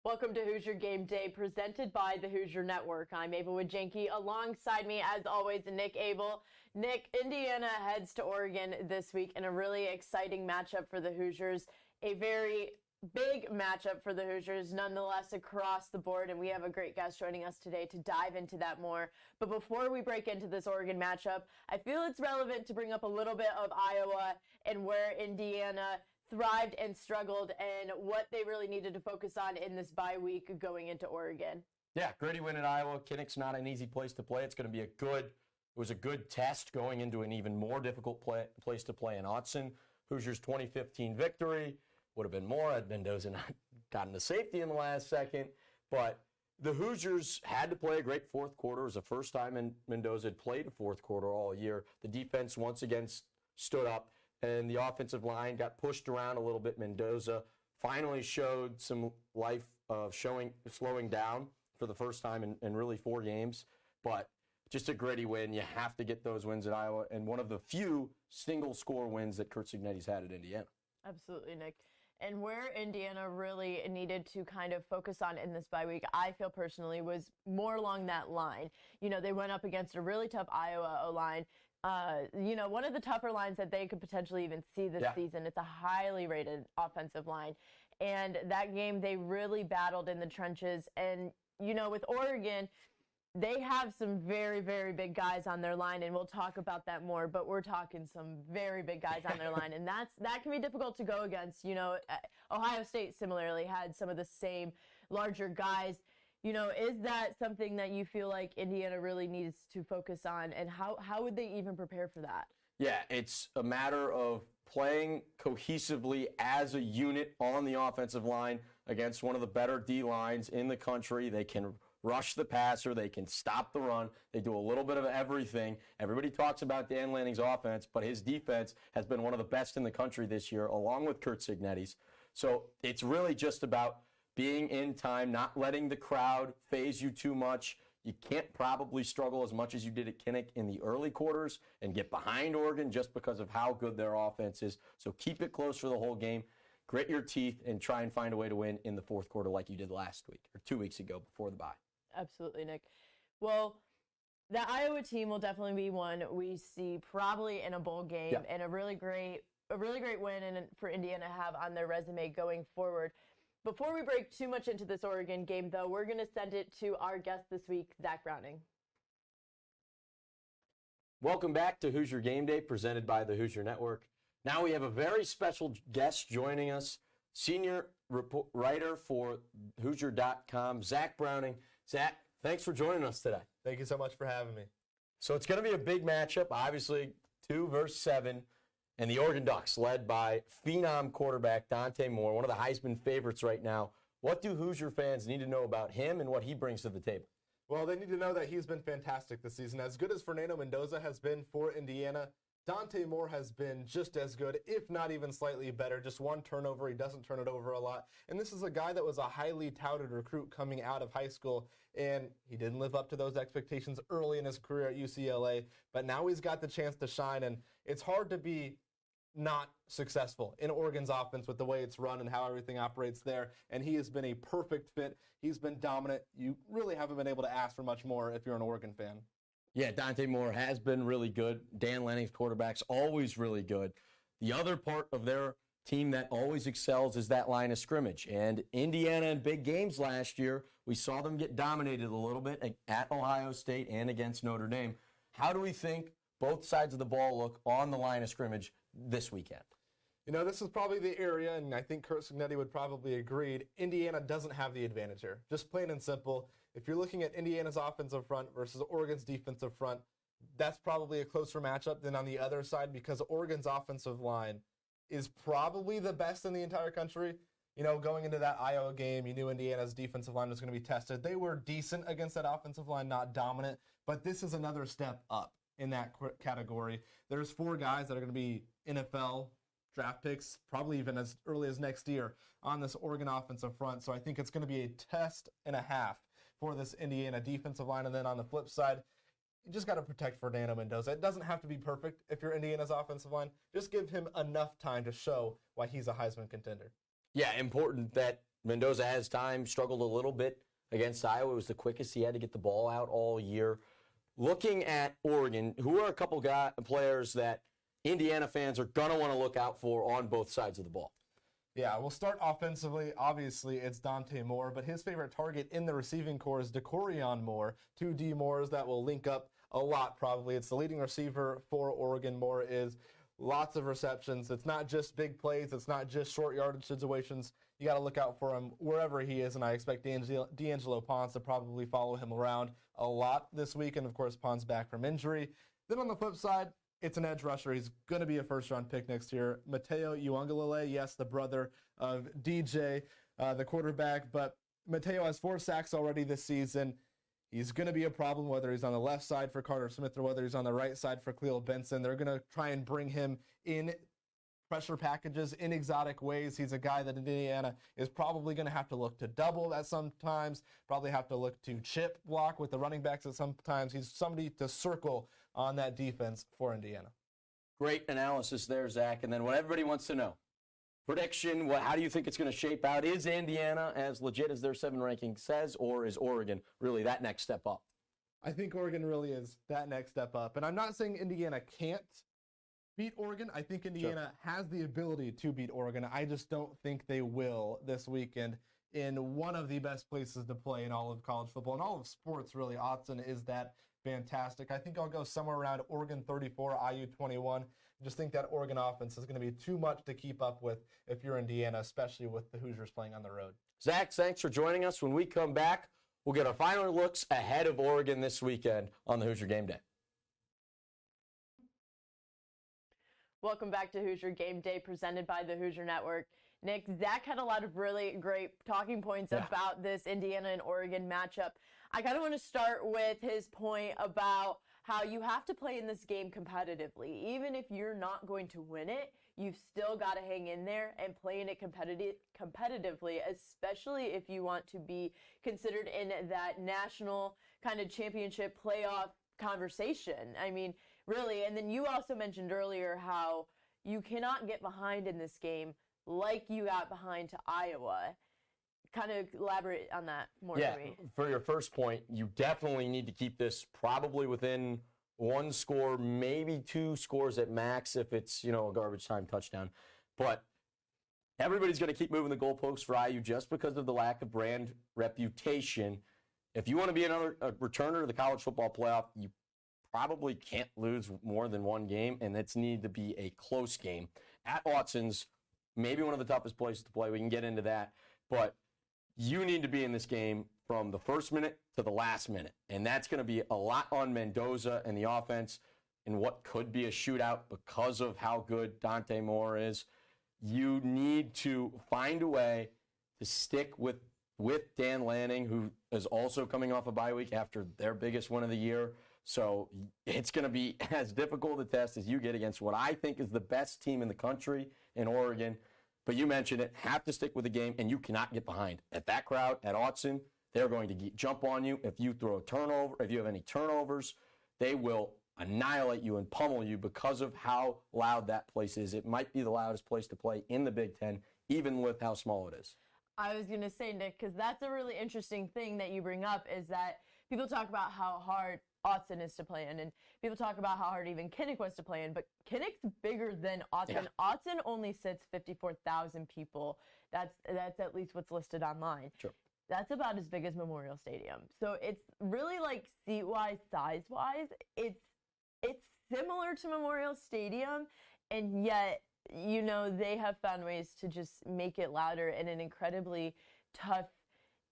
Welcome to Hoosier Game Day, presented by the Hoosier Network. I'm Ava Wegenke. Alongside me, as always, Nick Abel. Nick, Indiana heads to Oregon this week in a really exciting matchup for the Hoosiers. A very big matchup for the Hoosiers, nonetheless, across the board. And we have a great guest joining us today to dive into that more. But before we break into this Oregon matchup, I feel it's relevant to bring up a little bit of Iowa and where Indiana thrived and struggled and what they really needed to focus on in this bye week going into Oregon. Yeah, gritty win at Iowa. Kinnick's not an easy place to play. It's going to be it was a good test going into an even more difficult place to play in Autzen. Hoosiers' 2015 victory would have been more had Mendoza not gotten the safety in the last second. But the Hoosiers had to play a great fourth quarter. It was the first time Mendoza had played a fourth quarter all year. The defense once again stood up, and the offensive line got pushed around a little bit. Mendoza finally showed some life of slowing down for the first time in really 4 games. But just a gritty win. You have to get those wins at Iowa, and one of the few single-score wins that Curt Cignetti's had at Indiana. Absolutely, Nick. And where Indiana really needed to kind of focus on in this bye week, I feel personally, was more along that line. You know, they went up against a really tough Iowa O-line. One of the tougher lines that they could potentially even see this season. It's a highly rated offensive line. And that game, they really battled in the trenches. And, with Oregon, they have some very, very big guys on their line, and we'll talk about that more, but we're talking some very big guys on their line, and that can be difficult to go against. Ohio State similarly had some of the same larger guys. Is that something that you feel like Indiana really needs to focus on, and how would they even prepare for that? Yeah, it's a matter of playing cohesively as a unit on the offensive line against one of the better D lines in the country. They can rush the passer. They can stop the run. They do a little bit of everything. Everybody talks about Dan Lanning's offense, but his defense has been one of the best in the country this year, along with Curt Cignetti's. So it's really just about being in time, not letting the crowd phase you too much. You can't probably struggle as much as you did at Kinnick in the early quarters and get behind Oregon just because of how good their offense is. So keep it close for the whole game. Grit your teeth and try and find a way to win in the fourth quarter like you did last week or 2 weeks ago before the bye. Absolutely, Nick. Well, the Iowa team will definitely be one we see probably in a bowl game, and a really great win for Indiana to have on their resume going forward. Before we break too much into this Oregon game, though, we're going to send it to our guest this week, Zach Browning. Welcome back to Hoosier Game Day, presented by the Hoosier Network. Now we have a very special guest joining us, senior writer for Hoosier.com, Zach Browning. Zach, thanks for joining us today. Thank you so much for having me. So it's going to be a big matchup, obviously 2 versus 7. And the Oregon Ducks, led by phenom quarterback Dante Moore, one of the Heisman favorites right now. What do Hoosier fans need to know about him and what he brings to the table? Well, they need to know that he's been fantastic this season. As good as Fernando Mendoza has been for Indiana, Dante Moore has been just as good, if not even slightly better. Just 1 turnover. He doesn't turn it over a lot. And this is a guy that was a highly touted recruit coming out of high school, and he didn't live up to those expectations early in his career at UCLA. But now he's got the chance to shine, and it's hard to be not successful in Oregon's offense with the way it's run and how everything operates there. And he has been a perfect fit. He's been dominant. You really haven't been able to ask for much more if you're an Oregon fan. Yeah, Dante Moore has been really good. Dan Lanning's quarterback's always really good. The other part of their team that always excels is that line of scrimmage. And Indiana in big games last year, we saw them get dominated a little bit at Ohio State and against Notre Dame. How do we think both sides of the ball look on the line of scrimmage this weekend? This is probably the area, and I think Curt Cignetti would probably agree, Indiana doesn't have the advantage here. Just plain and simple. If you're looking at Indiana's offensive front versus Oregon's defensive front, that's probably a closer matchup than on the other side, because Oregon's offensive line is probably the best in the entire country. Going into that Iowa game, you knew Indiana's defensive line was going to be tested. They were decent against that offensive line, not dominant, but this is another step up in that category. There's 4 guys that are going to be NFL draft picks, probably even as early as next year, on this Oregon offensive front. So I think it's going to be a test and a half for this Indiana defensive line. And then on the flip side, you just got to protect Fernando Mendoza. It doesn't have to be perfect if you're Indiana's offensive line. Just give him enough time to show why he's a Heisman contender. Yeah, important that Mendoza has time, struggled a little bit against Iowa. It was the quickest he had to get the ball out all year. Looking at Oregon, who are a couple players that Indiana fans are going to want to look out for on both sides of the ball? Yeah, we'll start offensively. Obviously, it's Dante Moore, but his favorite target in the receiving corps is DeCorion Moore, two D Moores that will link up a lot probably. It's the leading receiver for Oregon. Moore is lots of receptions. It's not just big plays. It's not just short yardage situations. You got to look out for him wherever he is, and I expect D'Angelo Ponce to probably follow him around a lot this week, and of course, Ponce back from injury. Then on the flip side, it's an edge rusher. He's going to be a first-round pick next year. Mateo Uiagalelei, yes, the brother of DJ, the quarterback, but Mateo has 4 sacks already this season. He's going to be a problem whether he's on the left side for Carter Smith or whether he's on the right side for Cleo Benson. They're going to try and bring him in pressure packages in exotic ways. He's a guy that Indiana is probably going to have to look to double at sometimes, probably have to look to chip block with the running backs at sometimes. He's somebody to circle on that defense for Indiana. Great analysis there, Zach. And then what everybody wants to know, prediction, how do you think it's going to shape out? Is Indiana as legit as their 7 ranking says, or is Oregon really that next step up? I think Oregon really is that next step up. And I'm not saying Indiana can't beat Oregon. I think Indiana has the ability to beat Oregon. I just don't think they will this weekend in one of the best places to play in all of college football and all of sports, really. Autzen is that fantastic. I think I'll go somewhere around Oregon 34, IU 21. I just think that Oregon offense is going to be too much to keep up with if you're Indiana, especially with the Hoosiers playing on the road. Zach, thanks for joining us. When we come back, we'll get our final looks ahead of Oregon this weekend on the Hoosier Game Day. Welcome back to Hoosier Game Day, presented by the Hoosier Network. Nick, Zach had a lot of really great talking points about this Indiana and Oregon matchup. I kind of want to start with his point about how you have to play in this game competitively. Even if you're not going to win it, you've still got to hang in there and play in it competitively, especially if you want to be considered in that national kind of championship playoff conversation. I mean, really. And then you also mentioned earlier how you cannot get behind in this game like you got behind to Iowa. Kind of elaborate on that more for me. For your first point, you definitely need to keep this probably within 1 score, maybe 2 scores at max if it's, a garbage time touchdown. But everybody's going to keep moving the goalposts for IU just because of the lack of brand reputation. If you want to be a returner to the college football playoff, you probably can't lose more than 1 game, and it's need to be a close game. At Autzen's, maybe one of the toughest places to play. We can get into that. But you need to be in this game from the first minute to the last minute. And that's going to be a lot on Mendoza and the offense in what could be a shootout because of how good Dante Moore is. You need to find a way to stick with Dan Lanning, who is also coming off a bye week after their biggest win of the year. So it's going to be as difficult a test as you get against what I think is the best team in the country in Oregon. But you mentioned it, have to stick with the game, and you cannot get behind. At that crowd, at Autzen, they're going to jump on you. If you throw a turnover, if you have any turnovers, they will annihilate you and pummel you because of how loud that place is. It might be the loudest place to play in the Big Ten, even with how small it is. I was going to say, Nick, because that's a really interesting thing that you bring up is that people talk about how hard Autzen is to play in, and people talk about how hard even Kinnick was to play in, but Kinnick's bigger than Autzen. Yeah. Autzen only sits 54,000 people. That's at least what's listed online. Sure. That's about as big as Memorial Stadium. So it's really like seat-wise, size-wise, it's similar to Memorial Stadium, and yet, they have found ways to just make it louder in an incredibly tough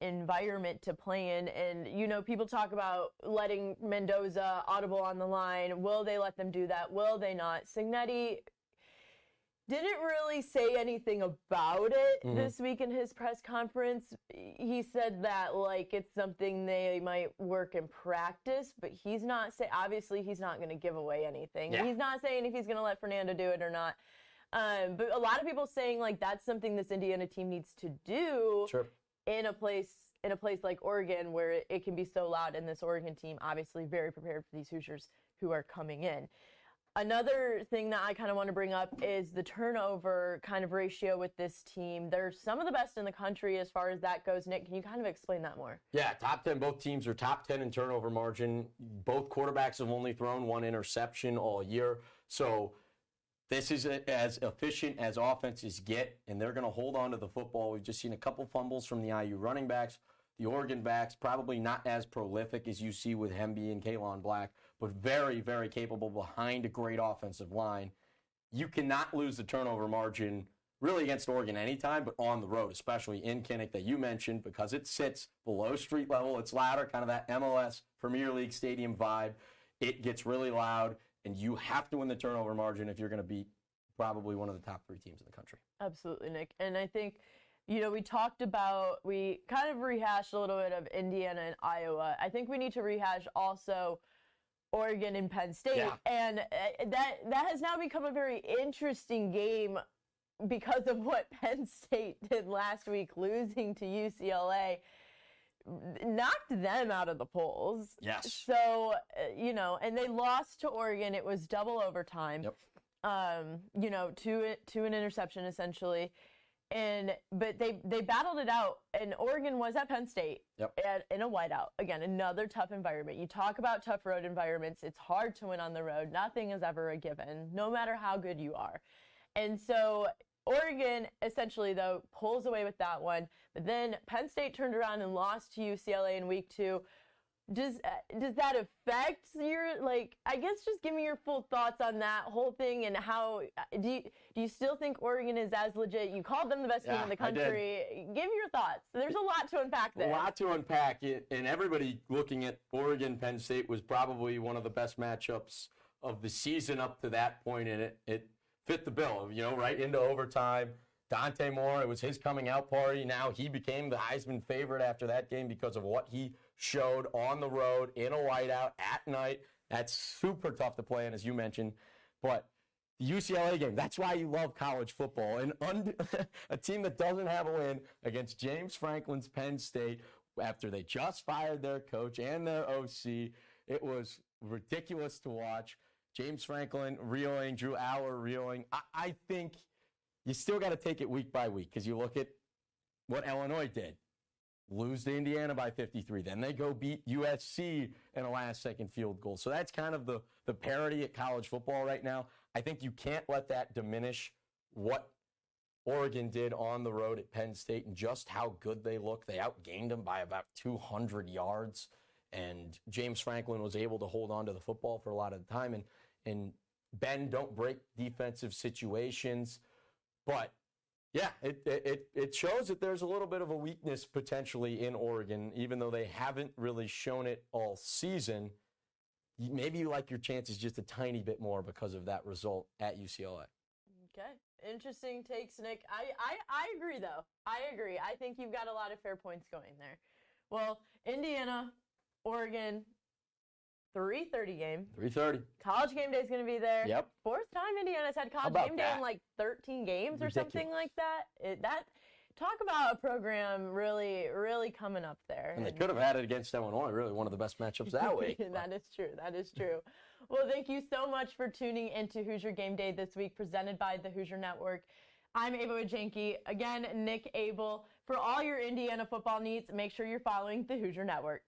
environment to play in. And people talk about letting Mendoza audible on the line. Will they let them do that? Will they not? Cignetti didn't really say anything about it this week in his press conference. He said that it's something they might work in practice, but he's not obviously he's not going to give away anything. He's not saying if he's going to let Fernando do it or not. But a lot of people saying that's something this Indiana team needs to do. Sure. In a place like Oregon where it can be so loud, and this Oregon team obviously very prepared for these Hoosiers who are coming in. Another thing that I kind of want to bring up is the turnover kind of ratio with this team. They're some of the best in the country as far as that goes. Nick, can you kind of explain that more? Yeah, top 10. Both teams are top 10 in turnover margin. Both quarterbacks have only thrown one interception all year. So this is as efficient as offenses get, and they're going to hold on to the football. We've just seen a couple fumbles from the IU running backs. The Oregon backs, probably not as prolific as you see with Hemby and Kalon Black, but very, very capable behind a great offensive line. You cannot lose the turnover margin really against Oregon anytime, but on the road, especially in Kinnick that you mentioned, because it sits below street level. It's louder, kind of that MLS Premier League stadium vibe. It gets really loud, and you have to win the turnover margin if you're going to beat probably one of the top 3 teams in the country. Absolutely, Nick. And I think, we kind of rehashed a little bit of Indiana and Iowa. I think we need to rehash also Oregon and Penn State. Yeah. And that has now become a very interesting game because of what Penn State did last week, losing to UCLA. Knocked them out of the polls. Yes. So, and they lost to Oregon. It was double overtime. Yep. To an interception essentially. But they battled it out, and Oregon was at Penn State in a whiteout. Again, another tough environment. You talk about tough road environments. It's hard to win on the road. Nothing is ever a given, no matter how good you are. And so Oregon essentially, though, pulls away with that one. But then Penn State turned around and lost to UCLA in week 2. Does that affect your, I guess just give me your full thoughts on that whole thing, and how do you still think Oregon is as legit? You called them the best team in the country. Give me your thoughts. There's a lot to unpack there. A lot to unpack, and everybody looking at Oregon Penn State was probably one of the best matchups of the season up to that point, and it fit the bill, right into overtime. Dante Moore, it was his coming out party. Now he became the Heisman favorite after that game because of what he showed on the road in a whiteout at night. That's super tough to play in, as you mentioned. But the UCLA game, that's why you love college football. And a team that doesn't have a win against James Franklin's Penn State after they just fired their coach and their OC. It was ridiculous to watch. James Franklin reeling, Drew Aller reeling. I think you still got to take it week by week, because you look at what Illinois did. Lose to Indiana by 53. Then they go beat USC in a last-second field goal. So that's kind of the parity at college football right now. I think you can't let that diminish what Oregon did on the road at Penn State and just how good they look. They outgained them by about 200 yards, and James Franklin was able to hold on to the football for a lot of the time and bend, don't break defensive situations. But yeah, it shows that there's a little bit of a weakness potentially in Oregon, even though they haven't really shown it all season. Maybe you like your chances just a tiny bit more because of that result at UCLA. Okay. Interesting takes, Nick. I agree, though. I agree. I think you've got a lot of fair points going there. Well, Indiana, Oregon, 3:30 game. 3:30. College game day is going to be there. Yep. 4th time Indiana's had college game day in 13 games or something like that. Talk about a program really, really coming up there. And they could have had it against Illinois, really one of the best matchups that week. That is true. That is true. Well, thank you so much for tuning into Hoosier Game Day this week, presented by the Hoosier Network. I'm Ava Wegenke. Again, Nick Abel. For all your Indiana football needs, make sure you're following the Hoosier Network.